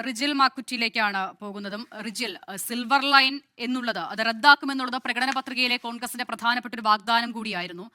റിജിൽ മാക്കുറ്റിയിലേക്കാണ് പോകുന്നതും. Rijil, silver line എന്നുള്ളത് അത് റദ്ദാക്കുമെന്നുള്ളത് പ്രകടന പത്രികയിലെ കോൺഗ്രസിന്റെ പ്രധാനപ്പെട്ട ഒരു വാഗ്ദാനം കൂടിയായിരുന്നു.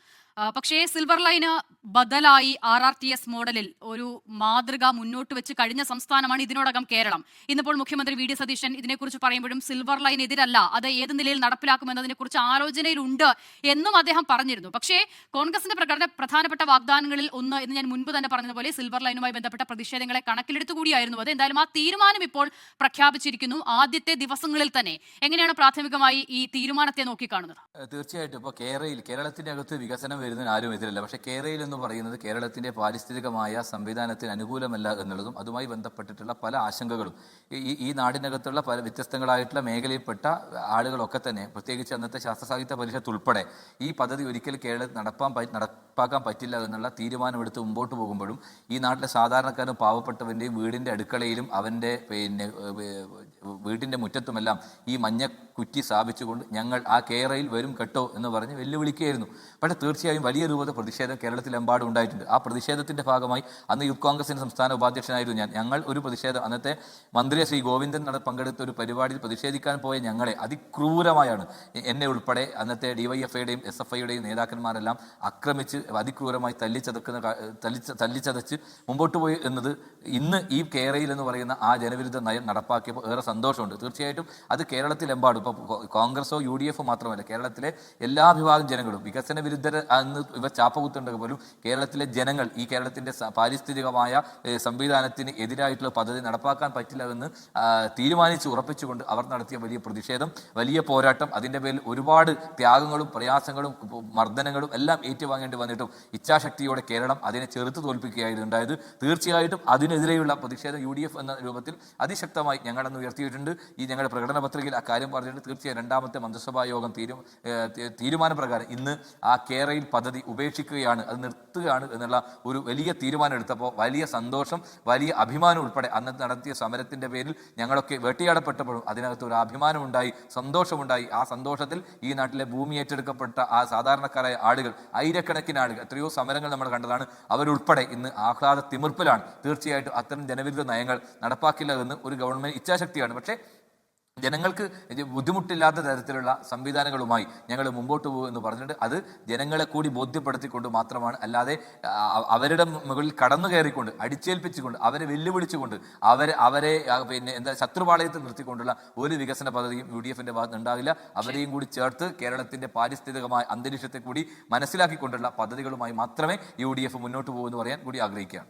പക്ഷേ സിൽവർ ലൈന് ബദലായി RRTS മോഡലിൽ ഒരു മാതൃക മുന്നോട്ട് വെച്ച് കഴിഞ്ഞ സംസ്ഥാനമാണ് ഇതിനോടകം കേരളം. ഇന്നിപ്പോൾ മുഖ്യമന്ത്രി VD സതീശൻ ഇതിനെക്കുറിച്ച് പറയുമ്പോഴും സിൽവർ ലൈൻ എതിരല്ല, അത് ഏത് നിലയിൽ നടപ്പിലാക്കുമെന്നതിനെക്കുറിച്ച് ആലോചനയിലുണ്ട് എന്നും അദ്ദേഹം പറഞ്ഞിരുന്നു. പക്ഷേ കോൺഗ്രസിന്റെ പ്രധാനപ്പെട്ട വാഗ്ദാനങ്ങളിൽ ഒന്ന് എന്ന് ഞാൻ മുൻപ് തന്നെ പറഞ്ഞതുപോലെ സിൽവർ ലൈനുമായി ബന്ധപ്പെട്ട പ്രതിഷേധങ്ങളെ കണക്കിലെടുത്തുകൂടിയായിരുന്നു അത്. എന്തായാലും ആ തീരുമാനം ഇപ്പോൾ പ്രഖ്യാപിച്ചിരിക്കുന്നു ആദ്യത്തെ ദിവസങ്ങളിൽ തന്നെ. എങ്ങനെയാണ് പ്രാഥമികമായി ഈ തീരുമാനത്തെ നോക്കിക്കാണുന്നത്? തീർച്ചയായിട്ടും ഇപ്പോൾ കേരളത്തിന്റെ അകത്ത് വികസനം വരുന്നതിന് ആരും എതിരല്ല. പക്ഷേ കേരയിൽ എന്ന് പറയുന്നത് കേരളത്തിന്റെ പാരിസ്ഥിതികമായ സംവിധാനത്തിന് അനുകൂലമല്ല എന്നുള്ളതും അതുമായി ബന്ധപ്പെട്ടിട്ടുള്ള പല ആശങ്കകളും ഈ നാടിനകത്തുള്ള പല വ്യത്യസ്തങ്ങളായിട്ടുള്ള മേഖലയിൽപ്പെട്ട ആളുകളൊക്കെ തന്നെ, പ്രത്യേകിച്ച് അന്നത്തെ ശാസ്ത്ര സാഹിത്യ പരിഷത്ത് ഉൾപ്പെടെ ഈ പദ്ധതി ഒരിക്കൽ കേരളത്തിൽ നടപ്പാക്കാൻ പറ്റില്ല എന്നുള്ള തീരുമാനമെടുത്ത് മുമ്പോട്ട് പോകുമ്പോഴും ഈ നാട്ടിലെ സാധാരണക്കാരും പാവപ്പെട്ടവൻ്റെയും വീടിൻ്റെ അടുക്കളയിലും അവൻ്റെ വീട്ടിൻ്റെ മുറ്റത്തുമെല്ലാം ഈ മഞ്ഞ കുറ്റി സ്ഥാപിച്ചുകൊണ്ട് ഞങ്ങൾ ആ കേരയിൽ വരും കേട്ടോ എന്ന് പറഞ്ഞ് വെല്ലുവിളിക്കുകയായിരുന്നു. പക്ഷേ തീർച്ചയായും വലിയ രൂപത്തിൽ പ്രതിഷേധം കേരളത്തിലെമ്പാടും ഉണ്ടായിട്ടുണ്ട്. ആ പ്രതിഷേധത്തിൻ്റെ ഭാഗമായി അന്ന് യൂത്ത് കോൺഗ്രസിൻ്റെ സംസ്ഥാന ഉപാധ്യക്ഷനായിരുന്നു ഞങ്ങൾ ഒരു പ്രതിഷേധം, അന്നത്തെ മന്ത്രി ശ്രീ ഗോവിന്ദൻ പങ്കെടുത്ത ഒരു പരിപാടിയിൽ പ്രതിഷേധിക്കാൻ പോയ ഞങ്ങളെ അതിക്രൂരമായാണ് എന്നെ ഉൾപ്പെടെ അന്നത്തെ DYFIയുടെയും SFIയുടെയും നേതാക്കന്മാരെല്ലാം ആക്രമിച്ച് അതിക്രൂരമായി തല്ലിച്ചതച്ച് മുമ്പോട്ട് പോയി എന്നത് ഇന്ന് ഈ കേരയിൽ എന്ന് പറയുന്ന ആ ജനവിരുദ്ധ നയം നടപ്പാക്കിയപ്പോൾ ഏറെ സന്തോഷമുണ്ട്. തീർച്ചയായിട്ടും അത് കേരളത്തിലെമ്പാടും ഇപ്പോൾ കോൺഗ്രസോ UDF മാത്രമല്ല, കേരളത്തിലെ എല്ലാ വിഭാഗം ജനങ്ങളും വികസന വിരുദ്ധർ അന്ന് ഇവ ചാപ്പകുത്തുണ്ടെങ്കിൽ പോലും കേരളത്തിലെ ജനങ്ങൾ ഈ കേരളത്തിൻ്റെ പാരിസ്ഥിതികമായ സംവിധാനത്തിന് എതിരായിട്ടുള്ള പദ്ധതി നടപ്പാക്കാൻ പറ്റില്ല എന്ന് തീരുമാനിച്ച് ഉറപ്പിച്ചുകൊണ്ട് അവർ നടത്തിയ വലിയ പ്രതിഷേധം, വലിയ പോരാട്ടം, അതിൻ്റെ പേരിൽ ഒരുപാട് ത്യാഗങ്ങളും പ്രയാസങ്ങളും മർദ്ദനങ്ങളും എല്ലാം ഏറ്റുവാങ്ങേണ്ടി വന്നിട്ടും ഇച്ഛാശക്തിയോടെ കേരളം അതിനെ ചെറുത്ത് തോൽപ്പിക്കുകയായിരുന്നു ഉണ്ടായത്. തീർച്ചയായിട്ടും അതിനെതിരെയുള്ള പ്രതിഷേധം UDF എന്ന രൂപത്തിൽ അതിശക്തമായി ഞങ്ങളന്ന് ഉയർത്തിയിട്ടുണ്ട്. ഈ ഞങ്ങളുടെ പ്രകടന പത്രികയിൽ ആ കാര്യം പറഞ്ഞിട്ടുണ്ട്. തീർച്ചയായും രണ്ടാമത്തെ മന്ത്രിസഭാ യോഗം തീരുമാനപ്രകാരം ഇന്ന് ആ കേരയിൽ പദ്ധതി ഉപേക്ഷിക്കുകയാണ്, അത് നിർത്തുകയാണ് എന്നുള്ള ഒരു വലിയ തീരുമാനം എടുത്തപ്പോൾ വലിയ സന്തോഷം, വലിയ അഭിമാനം ഉൾപ്പെടെ അന്ന് നടത്തിയ സമരത്തിൻ്റെ പേരിൽ ഞങ്ങളൊക്കെ വേട്ടയാടപ്പെട്ടപ്പോഴും അതിനകത്ത് ഒരു അഭിമാനമുണ്ടായി, സന്തോഷമുണ്ടായി. ആ സന്തോഷത്തിൽ ഈ നാട്ടിലെ ഭൂമി ഏറ്റെടുക്കപ്പെട്ട ആ സാധാരണക്കാരായ ആളുകൾ, ആയിരക്കണക്കിന് ആളുകൾ, എത്രയോ സമരങ്ങൾ നമ്മൾ കണ്ടതാണ്, അവരുൾപ്പെടെ ഇന്ന് ആഹ്ലാദ തിമിർപ്പിലാണ്. തീർച്ചയായിട്ടും അത്തരം ജനവിരുദ്ധ നയങ്ങൾ നടപ്പാക്കില്ല എന്ന് ഒരു ഗവൺമെൻറ് ഇച്ഛാശക്തിയാണ്. പക്ഷേ ജനങ്ങൾക്ക് ബുദ്ധിമുട്ടില്ലാത്ത തരത്തിലുള്ള സംവിധാനങ്ങളുമായി ഞങ്ങൾ മുമ്പോട്ട് പോകുമെന്ന് പറഞ്ഞിട്ട് അത് ജനങ്ങളെ കൂടി ബോധ്യപ്പെടുത്തിക്കൊണ്ട് മാത്രമാണ്, അല്ലാതെ അവരുടെ മുകളിൽ കടന്നു കയറിക്കൊണ്ട് അടിച്ചേൽപ്പിച്ചുകൊണ്ട് അവരെ വെല്ലുവിളിച്ചുകൊണ്ട് അവരെ ശത്രുപാളയത്തിൽ നിർത്തിക്കൊണ്ടുള്ള ഒരു വികസന പദ്ധതിയും UDFിൻ്റെ ഭാഗത്ത് ഉണ്ടാവില്ല. അവരെയും കൂടി ചേർത്ത് കേരളത്തിൻ്റെ പാരിസ്ഥിതികമായ അന്തരീക്ഷത്തെ കൂടി മനസ്സിലാക്കിക്കൊണ്ടുള്ള പദ്ധതികളുമായി മാത്രമേ UDF മുന്നോട്ട് പോകുമെന്ന് പറയാൻ കൂടി ആഗ്രഹിക്കുകയാണ്.